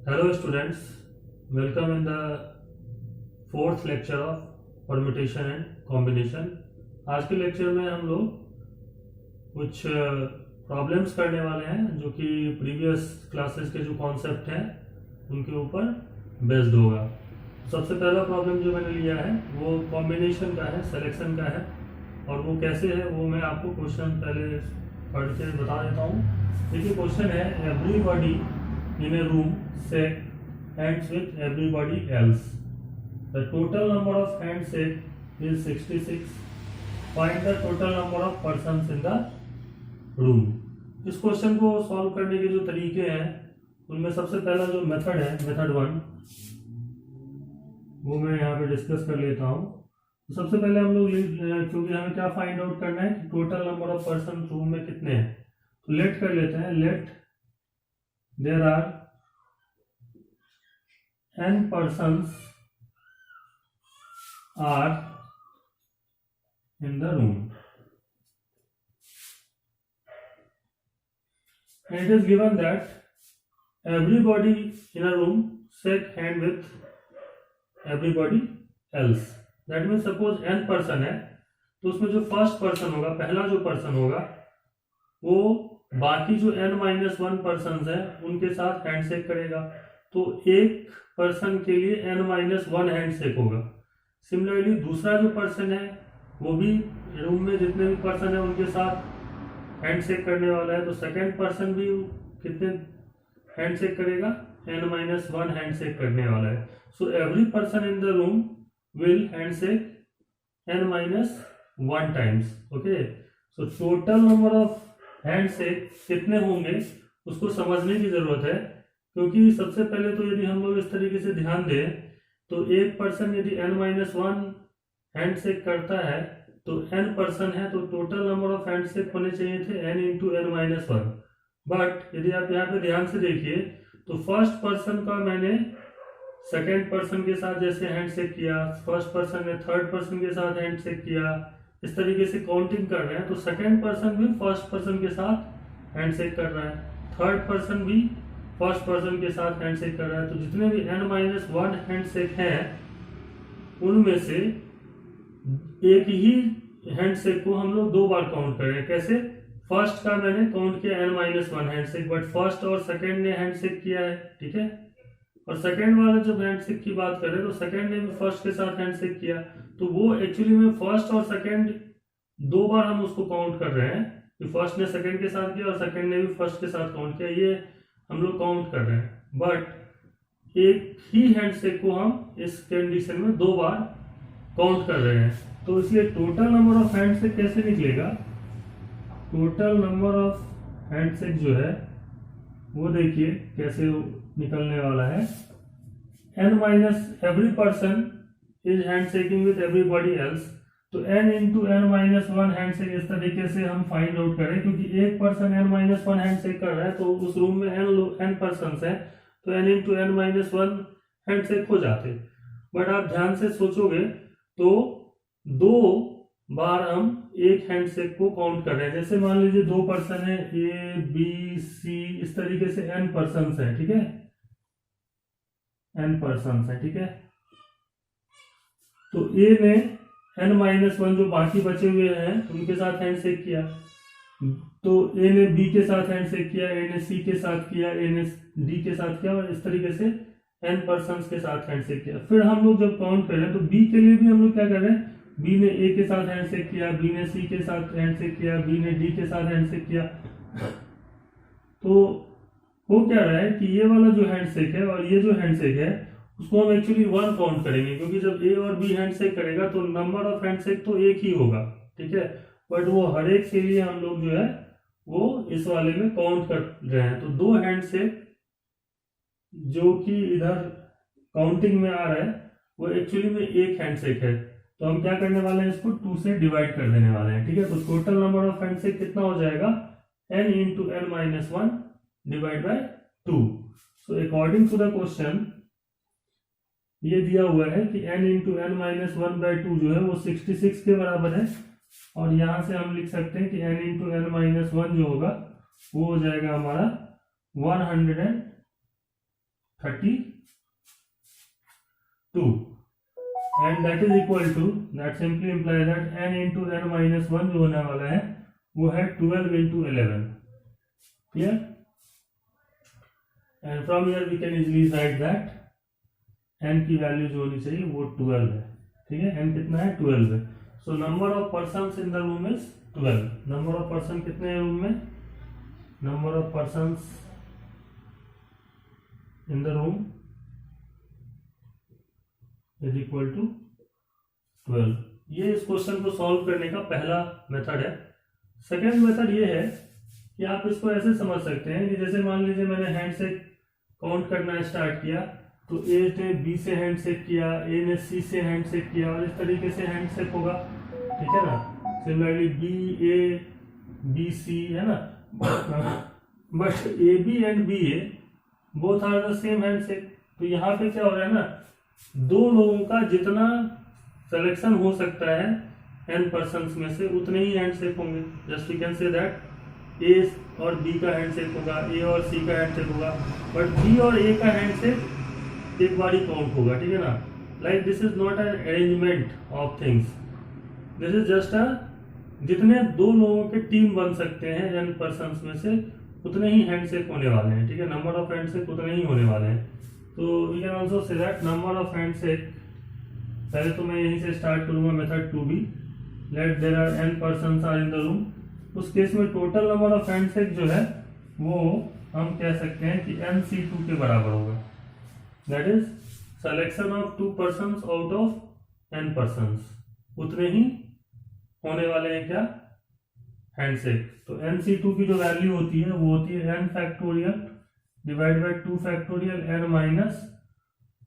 Hello students, welcome in the fourth lecture of permutation and combination. आज के lecture में हम लोग कुछ प्रॉब्लम्स करने वाले हैं जो कि प्रीवियस क्लासेस के जो कॉन्सेप्ट हैं उनके ऊपर बेस्ड होगा। सबसे पहला प्रॉब्लम जो मैंने लिया है वो कॉम्बिनेशन का है, सिलेक्शन का है, और वो कैसे है वो मैं आपको क्वेश्चन पहले पढ़ के बता देता हूँ। देखिए क्वेश्चन है, everybody in a room shake hands with everybody else. The total number of handshake is 66. Find the total number of persons in the room. इस क्वेश्चन को सॉल्व करने के जो तरीके हैं उनमें सबसे पहला जो मेथड है, मेथड 1, वो मैं यहाँ पे डिस्कस कर लेता हूँ। तो सबसे पहले हम लोग, क्योंकि हमें क्या फाइंड आउट करना है कि total number of person room में कितने हैं, तो लेट कर लेते हैं। Let there are n persons are in the room, and it is given that everybody in a room shake hand with everybody else. That means suppose n person है तो उसमें जो फर्स्ट पर्सन होगा, पहला जो पर्सन होगा, वो बाकी जो n-1 पर्सन है उनके साथ हैंडशेक करेगा। तो एक पर्सन के लिए n-1 हैंडशेक होगा। सिमिलरली दूसरा जो पर्सन है वो भी रूम में जितने भी पर्सन है उनके साथ हैंडशेक करने वाला है। तो सेकंड पर्सन भी कितने हैंडशेक करेगा? n-1 हैंडशेक करने वाला है। So every person in the room will handshake n-1 times. Okay, so total number of handshake कितने होंगे उसको समझने की जरूरत है, क्योंकि सबसे पहले तो यदि हम लोग इस तरीके से ध्यान दें तो एक पर्सन यदि n-1 हैंडशेक करता है तो n पर्सन है तो टोटल नंबर ऑफ हैंडशेक होने चाहिए थे n इंटू n-1। बट यदि आप यहाँ पे ध्यान से देखिए तो फर्स्ट पर्सन का मैंने सेकेंड पर्सन के साथ जैसे हैंडशेक किया, फर्स्ट पर्सन ने थर्ड पर्सन के साथ हैंडशेक किया, इस तरीके से काउंटिंग कर रहे हैं। तो सेकंड पर्सन भी फर्स्ट पर्सन के साथ हैंडशेक कर रहा है, थर्ड पर्सन भी फर्स्ट पर्सन के साथ हैंडशेक कर रहा है। तो जितने भी n-1 हैंडशेक हैं उनमें से एक ही हैंडशेक को हम लोग दो बार काउंट कर रहे हैं। कैसे? फर्स्ट का मैंने काउंट किया n-1 हैंडशेक, बट फर्स्ट और सेकंड ने हैंडशेक किया है, ठीक है। और सेकंड वाला जब हैंडशेक की बात करें तो सेकंड ने भी फर्स्ट के साथ हैंडशेक किया, तो वो एक्चुअली में फर्स्ट और सेकंड दो बार हम उसको काउंट कर रहे हैं कि फर्स्ट ने सेकंड के साथ किया और सेकंड ने भी फर्स्ट के साथ काउंट किया, ये हम लोग काउंट कर रहे हैं। बट एक ही हैंडशेक को हम इस कंडीशन में दो बार काउंट कर रहे हैं। तो इसलिए टोटल नंबर ऑफ हैंडशेक कैसे निकलेगा? टोटल नंबर ऑफ हैंडशेक जो है वो देखिए कैसे निकलने वाला है। Every person is handshaking with everybody else, तो n इंटू n-1 हैंडशेक इस तरीके से हम फाइंड आउट करें, क्योंकि एक पर्सन n-1 हैंडशेक कर रहा है तो उस रूम में n पर्सन है तो n इंटू n-1 हैंडशेक हो जाते। बट आप ध्यान से सोचोगे तो दो बार हम एक हैंडशेक को काउंट कर रहे हैं। जैसे मान लीजिए दो पर्सन है A B C, इस तरीके से n पर्सन है, ठीक है, n पर्सन है, ठीक है। तो A ने n-1 जो बाकी बचे हुए हैं उनके साथ हैंडशेक किया, तो A ने B के साथ हैंडशेक किया, A ने C के साथ किया, A ने D के साथ किया, और इस तरीके से n पर्सन के साथ हैंडशेक किया। फिर हम लोग जब काउंट करें तो B के लिए भी हम लोग क्या कर रहे हैं, B ने A के साथ हैंडशेक किया, B ने C के साथ हैंडशेक किया, B ने D के साथ हैंडशेक किया। तो हो क्या रहा है कि ये वाला जो हैंडशेक है और ये जो हैंडशेक है उसको हम एक्चुअली 1 काउंट करेंगे, क्योंकि जब A और B हैंडशेक करेगा तो नंबर ऑफ हैंडशेक तो एक ही होगा, ठीक है। बट वो हर एक के लिए हम लोग जो है वो इस वाले में काउंट कर रहे हैं। तो दो हैंडशेक जो कि इधर काउंटिंग में आ रहा है वो एक्चुअली में एक हैंडशेक है, तो हम क्या करने वाले हैं, इसको 2 से डिवाइड कर देने वाले हैं, ठीक है। तो टोटल नंबर ऑफ हैंडशेक कितना हो जाएगा? n into n-1 divide by 2। So according to the question ये दिया हुआ है कि n इंटू n-1/2 जो है वो 66 के बराबर है, और यहां से हम लिख सकते हैं कि n इंटू n-1 जो होगा वो हो जाएगा हमारा 128 32 and that is equal to, that simply imply that n into n minus 1 जो होने वाला है वो है 12 into 11. Clear? And from here we can easily write that n की वैल्यू जो होनी चाहिए वो 12 है. ठीक है, n कितना है? 12 है. So number of persons in the room is 12. Number of person कितने हैं रूम में? Number of persons in the room is equal to 12. ये इस क्वेश्चन को सॉल्व करने का पहला मेथड है. सेकेंड मेथड ये है कि आप इसको ऐसे समझ सकते हैं कि जैसे मान लीजिए मैंने हैंड से काउंट करना स्टार्ट किया, तो ए ने बी से हैंड शेक किया, ए ने सी से हैंड शेक किया, और इस तरीके से हैंड शेक होगा. ठीक है ना? Similarly B A B C, है ना? But A B and B A both are the same handshake. तो यहाँ पे क्या हो रहा है ना, दो लोगों का जितना सिलेक्शन हो सकता है n पर्सन्स में से उतने ही हैंड शेक होंगे. Just we can say that A और बी का हैंड शेक होगा, ए और सी का हैंड शेक होगा, बट बी और ए का हैंड शेक एक बार ही काउंट होगा. ठीक है ना? Like this is not an arrangement of things, this is just a, जितने दो लोगों के टीम बन सकते हैं n पर्सन्स में से उतने ही हैंड शेक होने वाले हैं. ठीक है, नंबर ऑफ हैंड शेक उतने ही होने वाले हैं. तो we can also say that number of handshake, पहले तो मैं यहीं से स्टार्ट करूंगा method 2b. Let there are n persons are in the room. उस केस में total number of handshake जो है वो हम कह सकते हैं कि nc2 के बराबर होगा. That is selection of 2 persons out of n persons. उतने ही होने वाले हैं क्या? Hand shake. तो nc2 की जो वैल्यू होती है वो होती है n factorial divide by 2 factorial n minus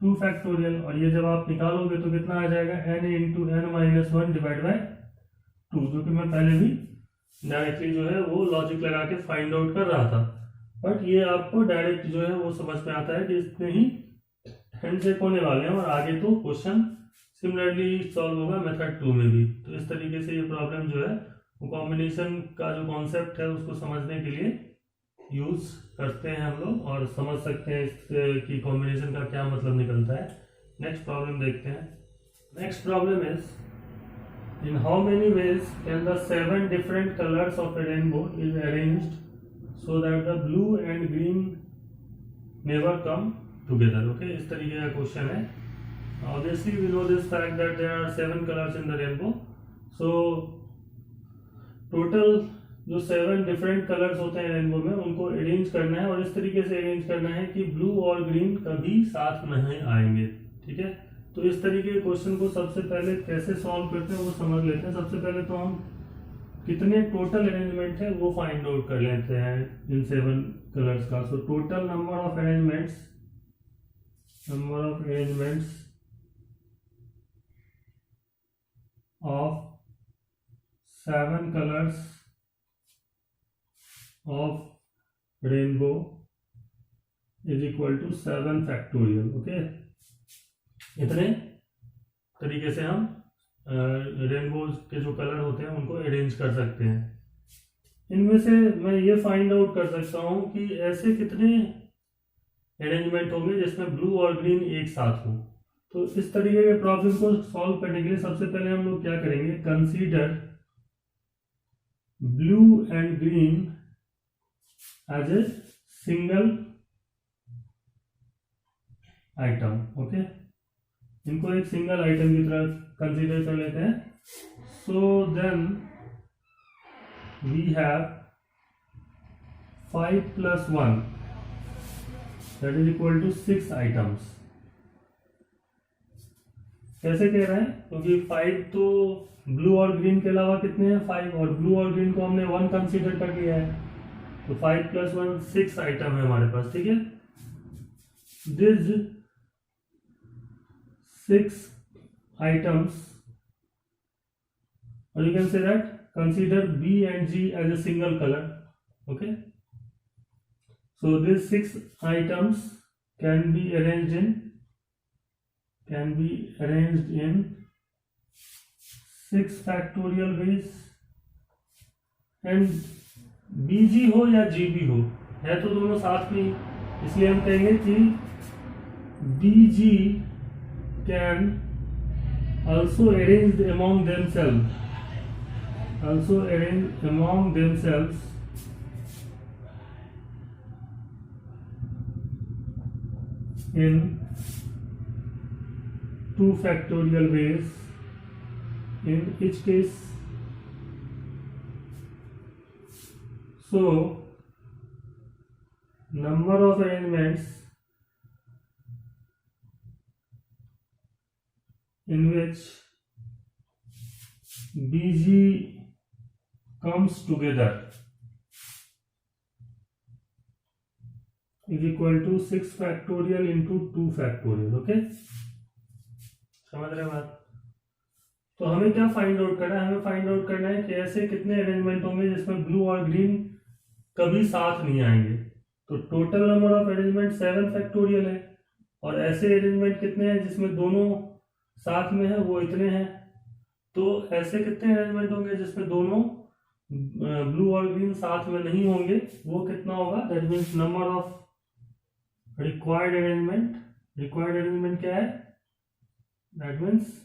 2 factorial. और ये जब आप निकालोगे तो कितना आ जाएगा? n into n minus 1 divide by 2, जो कि मैं पहले भी डायरेक्टली जो है वो लॉजिक लगा के फाइंड आउट कर रहा था. बट ये आपको डायरेक्ट जो है वो समझ में आता है कि इतने ही हैंड शेक होने वाले हैं, और आगे तो क्वेश्चन सिमिलरली सॉल्व होगा मेथड 2 में भी. तो इस तरीके से ये प्रॉब्लम जो है वो कॉम्बिनेशन का जो कॉन्सेप्ट है उसको समझने के लिए यूज करते हैं हम लोग, और समझ सकते हैं इसकी कॉम्बिनेशन का क्या मतलब निकलता है. नेक्स्ट प्रॉब्लम देखते हैं. Next problem is, in how many ways can the 7 different colors of a rainbow is arranged so that the blue and green never come together? Okay, इस तरीके का क्वेश्चन है. Obviously we know this fact that there are 7 colors in the rainbow. So total जो 7 different colours होते हैं rainbow में उनको arrange करना है, और इस तरीके से अरेंज करना है कि ब्लू और ग्रीन कभी साथ नहीं आएंगे. ठीक है, तो इस तरीके के क्वेश्चन को सबसे पहले कैसे सॉल्व करते हैं वो समझ लेते हैं. सबसे पहले तो हम कितने टोटल अरेंजमेंट है वो फाइंड आउट कर लेते हैं इन 7 कलर्स का. So total number of arrangements of 7 colours of rainbow is equal to 7 factorial. Okay, इतने तरीके से हम रेनबो के जो कलर होते हैं उनको अरेंज कर सकते हैं. इनमें से मैं ये फाइंड आउट कर सकता हूं कि ऐसे कितने अरेंजमेंट होंगे जिसमें ब्लू और ग्रीन एक साथ हो. तो इस तरीके के प्रॉब्लम को सॉल्व करने के लिए सबसे पहले हम लोग क्या करेंगे? Consider blue and green as a single item. Okay, इनको एक सिंगल आइटम की तरह कंसीडर कर लेते हैं. So then we have 5 plus 1 that is equal to 6 items. कैसे कह रहे हैं? क्योंकि 5 तो ब्लू और ग्रीन के अलावा कितने हैं? 5, और ब्लू और ग्रीन को हमने 1 कंसीडर कर लिया है. तो 5 plus 1 6 आइटम है हमारे पास. ठीक है, this 6 items, or you can say that consider B and G as a single color. Okay, so these 6 items can be arranged in 6 factorial ways, and BG हो या GB हो, है तो दोनों साथ में, इसलिए हम कहेंगे कि BG can also arrange among themselves in 2 factorial ways, in each case. So number of arrangements in which BG comes together is equal to 6 factorial into 2 factorial. Okay, समझ रहे हैं बात? तो हमें क्या फाइंड आउट करना है? हमें फाइंड आउट करना है कि ऐसे कितने अरेंजमेंट होंगे जिसमें ब्लू और ग्रीन कभी साथ नहीं आएंगे। तो total number of arrangement 7 factorial है, और ऐसे अरेंजमेंट कितने हैं जिसमें दोनों साथ में है, वो इतने हैं। तो ऐसे कितने अरेंजमेंट होंगे जिसमें दोनों ब्लू और ग्रीन साथ में नहीं होंगे, वो कितना होगा? That means number of required arrangement क्या है? That means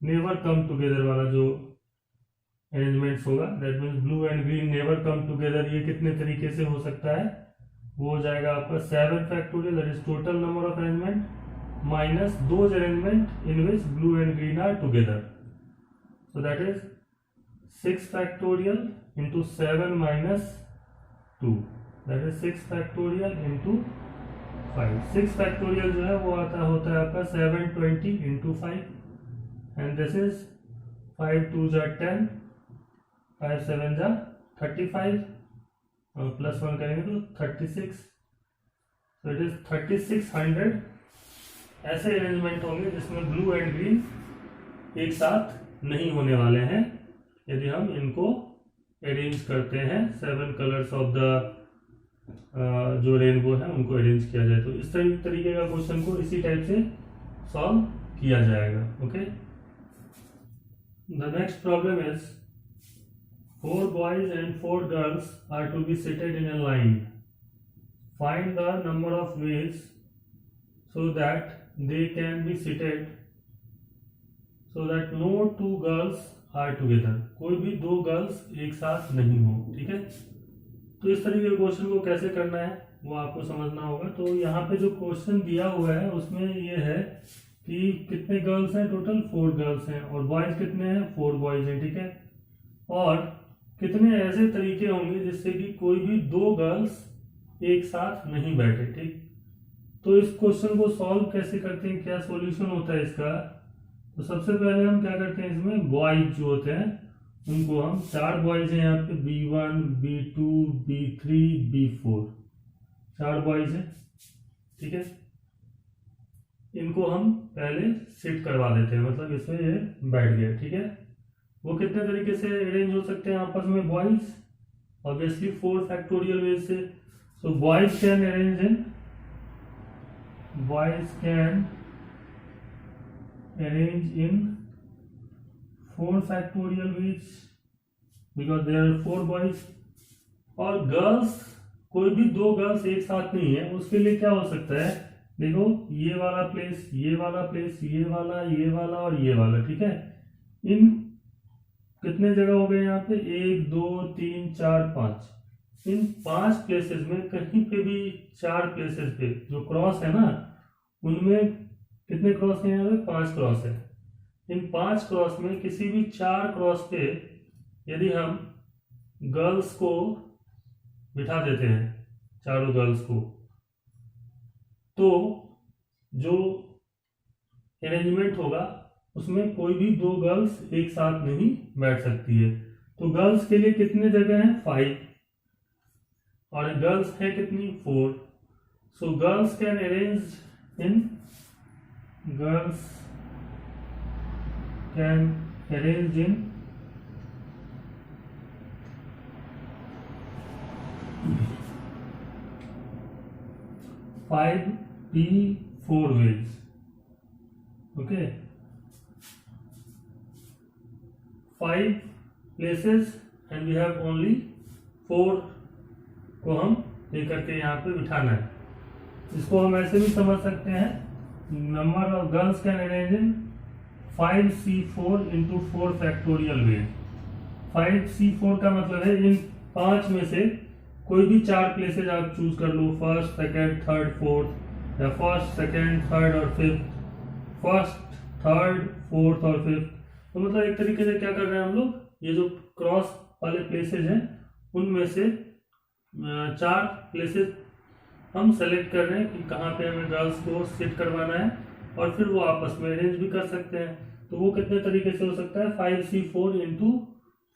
never come together वाला जो अरेंजमेंट्स होगा, that means blue and green never come together, ये कितने तरीके से हो सकता है? वो हो जाएगा आपका 7 factorial, that is total number of arrangement minus those arrangement in which blue and green are together. So that is 6 factorial into 7 minus 2, that is 6 factorial into 5। 6 factorial जो है वो होता है आपका 720 इंटू 5, एंड दिस इज 5 2 जा 10, 5 7 जा 35, और plus 1 करेंगे तो 36। तो इट इज 3600 ऐसे अरेंजमेंट होंगे जिसमें ब्लू एंड ग्रीन एक साथ नहीं होने वाले हैं, यदि हम इनको अरेंज करते हैं 7 कलर्स ऑफ द जो रेनबो है उनको अरेंज किया जाए। तो इस तरीके का क्वेश्चन को इसी टाइप से सॉल्व किया जाएगा। Okay, the next problem is 4 boys and 4 girls are to be seated in a line. Find the number of ways so that they can be seated so that no 2 girls are together. कोई भी 2 girls एक साथ नहीं हो। ठीक है, तो इस तरीके के क्वेश्चन को कैसे करना है वो आपको समझना होगा। तो यहाँ पे जो क्वेश्चन दिया हुआ है उसमें ये है कि कितने गर्ल्स हैं? टोटल 4 गर्ल्स हैं, और बॉयज कितने हैं? 4 बॉयज हैं। ठीक है, और कितने ऐसे तरीके होंगे जिससे कि कोई भी 2 गर्ल्स एक साथ नहीं बैठे। ठीक, तो इस क्वेश्चन को सॉल्व कैसे करते हैं, क्या सॉल्यूशन होता है इसका? तो सबसे पहले हम क्या करते हैं, इसमें बॉयज जो होते हैं उनको हम 4 बॉयज हैं यहाँ पे, B1 B2 B3 B4, 4 boys हैं। ठीक है, इनको हम पहले सिट करवा देते हैं, मतलब इसमें ये बैठ गए। ठीक है, वो कितने तरीके से अरेंज हो सकते हैं आपस में बॉयज? ऑब्वियसली 4 फैक्टोरियल वेज से। So boys can arrange in 4 factorial ways because there are 4 boys। और गर्ल्स, कोई भी 2 गर्ल्स एक साथ नहीं है, उसके लिए क्या हो सकता है? देखो, ये वाला प्लेस, ये वाला प्लेस, ये वाला और ये वाला। ठीक है, इन कितने जगह हो गए यहाँ पे? 1 2 3 4 5। इन 5 प्लेसेस में कहीं पे भी 4 प्लेसेस पे जो क्रॉस है ना, उनमें कितने क्रॉस है? यहाँ पे 5 क्रॉस है। इन 5 क्रॉस में किसी भी 4 क्रॉस पे यदि हम गर्ल्स को बिठा देते हैं, चारों गर्ल्स को, तो जो अरेंजमेंट होगा उसमें कोई भी 2 गर्ल्स एक साथ नहीं बैठ सकती है। तो गर्ल्स के लिए कितने जगह हैं? 5, और गर्ल्स है कितनी? 4। So girls can arrange in 5P4 ways। okay, 5 places and we have only 4 को हम लेकर के यहाँ पे बिठाना है। इसको हम ऐसे भी समझ सकते हैं, number of girls can arrange in 5C4 into 4 factorial way. 5C4 का मतलब है इन 5 में से कोई भी 4 प्लेसेज आप चूज कर लो, फर्स्ट, सेकंड, थर्ड, फोर्थ, या फर्स्ट, सेकंड, थर्ड और फिफ्थ, फर्स्ट, थर्ड, फोर्थ और फिफ्थ। तो मतलब एक तरीके से क्या कर रहे हैं हम लोग, ये जो क्रॉस वाले प्लेसेज हैं उनमें से 4 प्लेसेज हम सेलेक्ट कर रहे हैं कि कहाँ पे हमें गर्ल्स को सिट करवाना है, और फिर वो आपस में अरेंज भी कर सकते हैं। तो वो कितने तरीके से हो सकता है, 5C4 into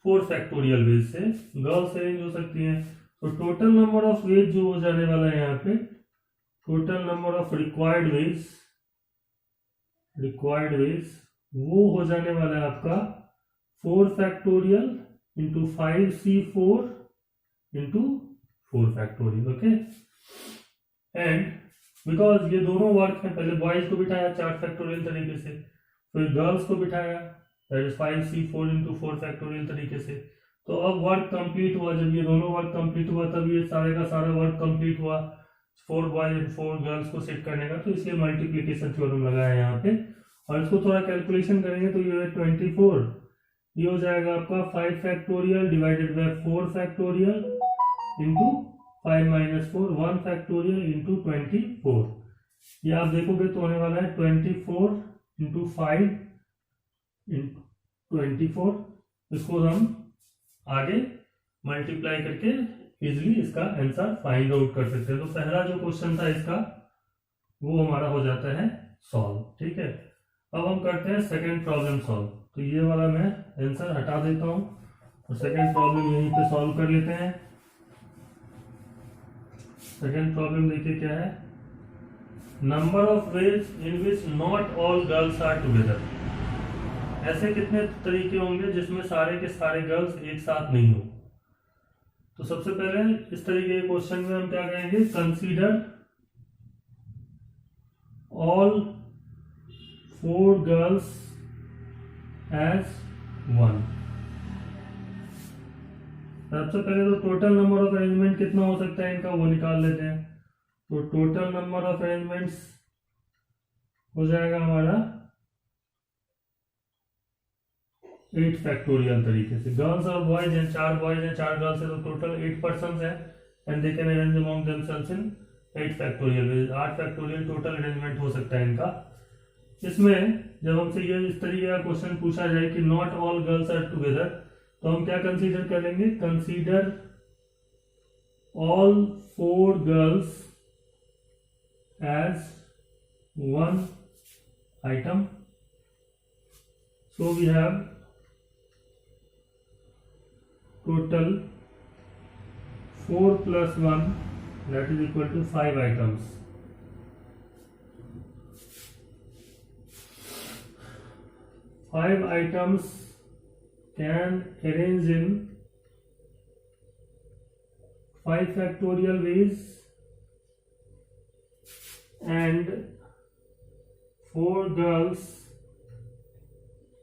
4 फैक्टोरियल वेज से गर्ल्स अरेंज हो सकती हैं। तो टोटल नंबर ऑफ वेज जो हो जाने वाला है यहाँ पे, total number of required ways वो हो जाने वाला है आपका 4 factorial into 5C4 into 4 factorial. Okay, and because ये दोनों वर्क है, पहले बॉयज को बिठाया 4 फैक्टोरियल तरीके से, फिर गर्ल्स को बिठाया that is 5C4 into 4 factorial तरीके से। तो अब वर्क कंप्लीट हुआ, जब ये दोनों वर्क कंप्लीट हुआ तब ये सारे का सारा वर्क कंप्लीट हुआ 4 बॉयज एंड 4 गर्ल्स को सेट करने का। तो इसलिए मल्टीप्लीकेशन थ्योरम लगाया है यहाँ पे, और इसको थोड़ा कैलकुलेशन करेंगे तो ये 24, ये हो जाएगा आपका 5 factorial divided by 4 factorial into 5 - 4 1 factorial into 24। ये आप देखोगे तो होने वाला है 24 इंटू 5 इंटू 24। इसको हम आगे मल्टीप्लाई करके इजिली इसका आंसर फाइंड आउट कर सकते हैं। तो पहला जो क्वेश्चन था इसका वो हमारा हो जाता है सॉल्व। ठीक है, अब हम करते हैं सेकंड प्रॉब्लम सॉल्व। तो ये वाला मैं आंसर हटा देता हूं और सेकंड प्रॉब्लम यहीं पे सॉल्व कर लेते हैं। सेकंड प्रॉब्लम देखिए क्या है, number of ways in which not all girls are together. ऐसे कितने तरीके होंगे जिसमें सारे के सारे गर्ल्स एक साथ नहीं हो। तो सबसे पहले इस तरीके के क्वेश्चन में हम क्या कहेंगे, कंसीडर ऑल 4 गर्ल्स एज 1। सबसे पहले तो टोटल नंबर ऑफ अरेंजमेंट कितना हो सकता है इनका वो निकाल लेते हैं। तो टोटल नंबर ऑफ अरेंजमेंट्स हो जाएगा हमारा 8 फैक्टोरियल तरीके से। गर्ल्स और बॉयज हैं, 4 बॉयज हैं 4 गर्ल्स है, तो टोटल 8 पर्सन है and they can arrange among themselves in 8 factorial. 8 factorial total arrangement हो सकता है इनका। इसमें जब हमसे ये इस तरीके का क्वेश्चन पूछा जाए कि not all girls are together, तो हम क्या कंसीडर करेंगे, consider all 4 girls as 1 item. So we have total 4 plus 1 that is equal to 5 items. Five items can arrange in 5 factorial ways and 4 girls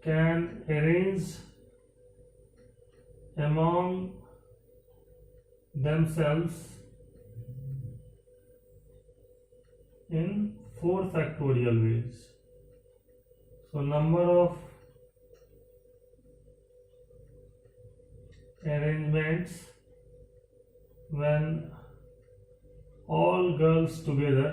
can arrange among themselves in 4 factorial ways. So number of arrangements when all girls together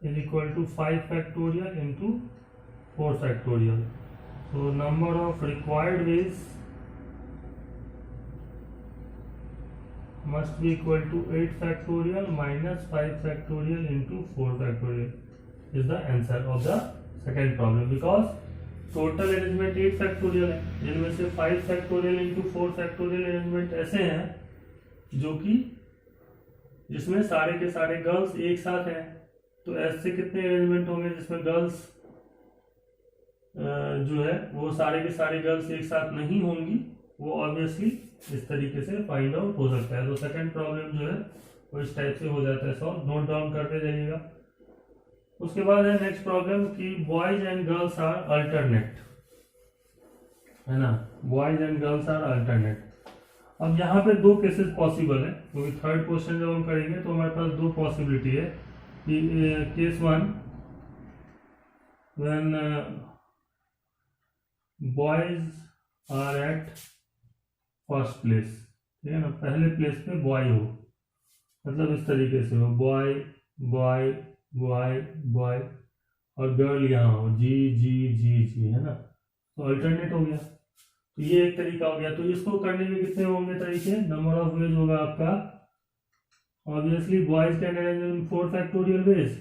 is equal to 5 factorial into 4 factorial. So number of required ways must be equal to 8 factorial minus 5 factorial into 4 factorial is the answer of the second problem, because total arrangement 8 factorial है, जिनमें से 5 factorial into 4 factorial arrangement ऐसे हैं जो कि जिसमें सारे के सारे गर्ल्स एक साथ हैं। तो ऐसे कितने अरेंजमेंट होंगे जिसमें गर्ल्स जो है वो सारे के सारे गर्ल्स एक साथ नहीं होंगी, वो ऑब्वियसली इस तरीके से फाइंड आउट हो सकता है। तो सेकंड प्रॉब्लम जो है वो इस टाइप से हो जाता है सॉल्व, नोट डाउन करते जाइएगा। उसके बाद है नेक्स्ट प्रॉब्लम कि boys and girls are alternate, है ना, boys and girls are alternate. अब यहाँ पे दो केसेस पॉसिबल है, क्योंकि थर्ड क्वेश्चन जब हम करेंगे तो हमारे पास दो पॉसिबिलिटी है कि case one, when boys are at first place, ठीक है ना, पहले प्लेस पे बॉय हो, मतलब इस तरीके से हो, बॉय बॉय बॉय बॉय, और गर्ल यहाँ हो, जी जी जी जी, है ना, तो अल्टरनेट हो गया। तो ये एक तरीका हो गया। तो इसको करने में कितने होंगे तरीके, नंबर ऑफ वेज होगा आपका, obviously boys can arrange in 4 factorial veg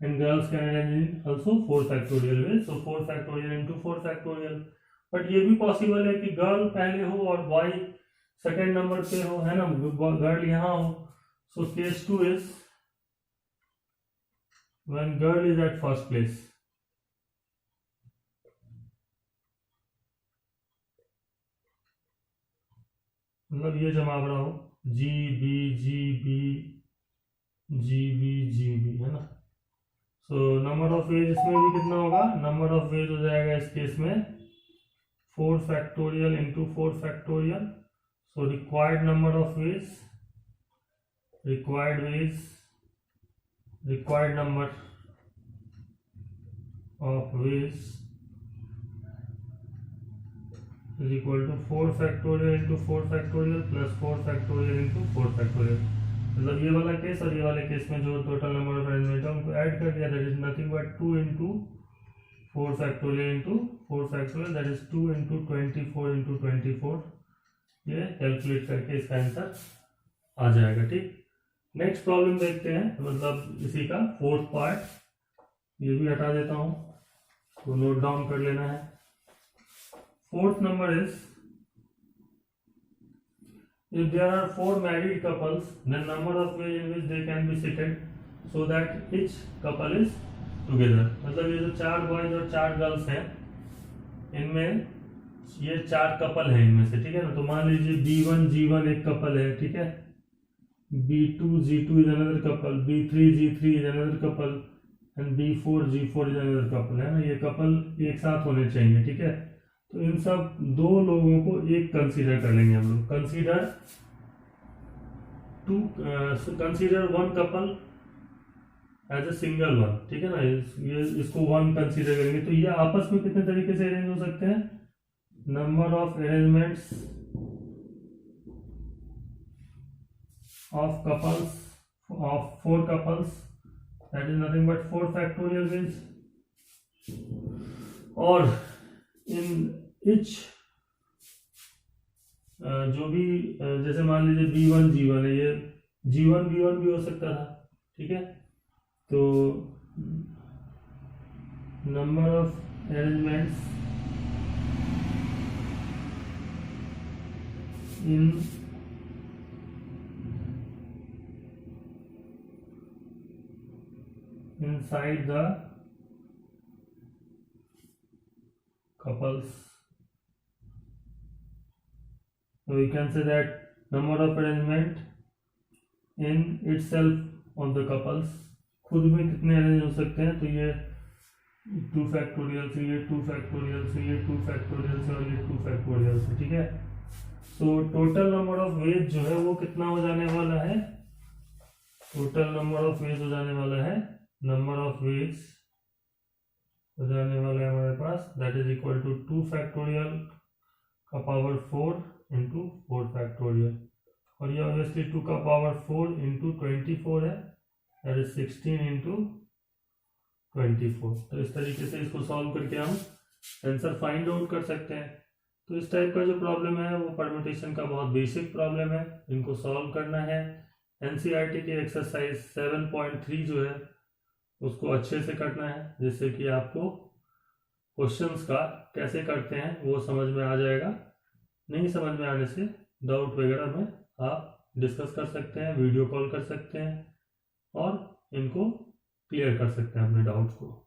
and girls can arrange in also 4 factorial veg, so 4 factorial into 4 factorial. But ये भी पॉसिबल है कि गर्ल पहले हो और बॉय सेकेंड नंबर पे हो, है ना, गर्ल यहाँ हो। So case 2 is when girl is at first place, मतलब ये जमावड़ा हो, G B G B G B G B, है ना। सो नंबर ऑफ वेज इसमें भी कितना होगा, नंबर ऑफ वेज हो जाएगा इस केस में 4 factorial into 4 factorial. So required number of veg, required number of veg is equal to 4 factorial into 4 factorial plus 4 factorial into 4 factorial। मतलब ये वाला केस और ये वाले केस में जो टोटल नंबर ऑफ अरेंजमेंट है उनको ऐड कर दिया, that is nothing but 2 into 4 factorial into 4 factorial, that is 2 into 24 into 24। ये कैलकुलेट करके इसका आंसर आ जाएगा। ठीक, नेक्स्ट प्रॉब्लम देखते हैं, मतलब इसी का फोर्थ पार्ट, ये भी हटा देता हूँ तो नोट डाउन कर लेना है। Fourth number is, if there are 4 married couples, then number of ways in which they can be seated so that each couple is together। मतलब ये जो 4 बॉयज और 4 गर्ल्स हैं, इनमें ये 4 कपल हैं इनमें से, ठीक है ना। तो मान लीजिए B1 G1 एक कपल है, ठीक है, B2 G2 is another couple, B3 G3 is another couple and B4 G4 is another couple, है ना। ये कपल एक साथ होने चाहिए, ठीक है। तो इन सब दो लोगों को एक कंसीडर कर लेंगे हम लोग, consider one couple as a single one, ठीक है ना। ये इसको वन कंसीडर करेंगे। तो ये आपस में कितने तरीके से अरेंज हो सकते हैं, number of arrangements of couples of 4 couples, that is nothing but 4 factorial veg. और इन इच जो भी जैसे मान लीजिए B1 G1 है, ये G1 B1 भी हो सकता था, ठीक है। तो number of arrangements inside the couples, so we can say that number of arrangement in itself of the couples, खुद में कितने अरेंज हो सकते हैं, तो ये 2 फैक्टोरियल से, ये 2 फैक्टोरियल से, ये 2 फैक्टोरियल से और ये 2 फैक्टोरियल से, ठीक है। सो टोटल नंबर ऑफ वेज जो है वो कितना हो जाने वाला है, टोटल नंबर ऑफ वेज हो जाने वाला है, नंबर ऑफ वेज हो जाने वाला है हमारे पास, that is equal to 2 factorial का पावर 4 इंटू 4 फैक्टोरियल, और ये ऑब्वियसली 2 का पावर 4 इंटू 24 है, दैट इज 16 इंटू 24। तो इस तरीके से इसको सॉल्व करके हम आंसर फाइंड आउट कर सकते हैं। तो इस टाइप का जो प्रॉब्लम है वो परम्यूटेशन का बहुत बेसिक प्रॉब्लम है, इनको सॉल्व करना है। एनसीईआरटी के एक्सरसाइज 7.3 जो है उसको अच्छे से करना है, जिससे कि आपको क्वेश्चंस का कैसे करते हैं वो समझ में आ जाएगा। नहीं समझ में आने से डाउट वगैरह में आप डिस्कस कर सकते हैं, वीडियो कॉल कर सकते हैं और इनको क्लियर कर सकते हैं अपने डाउट्स को।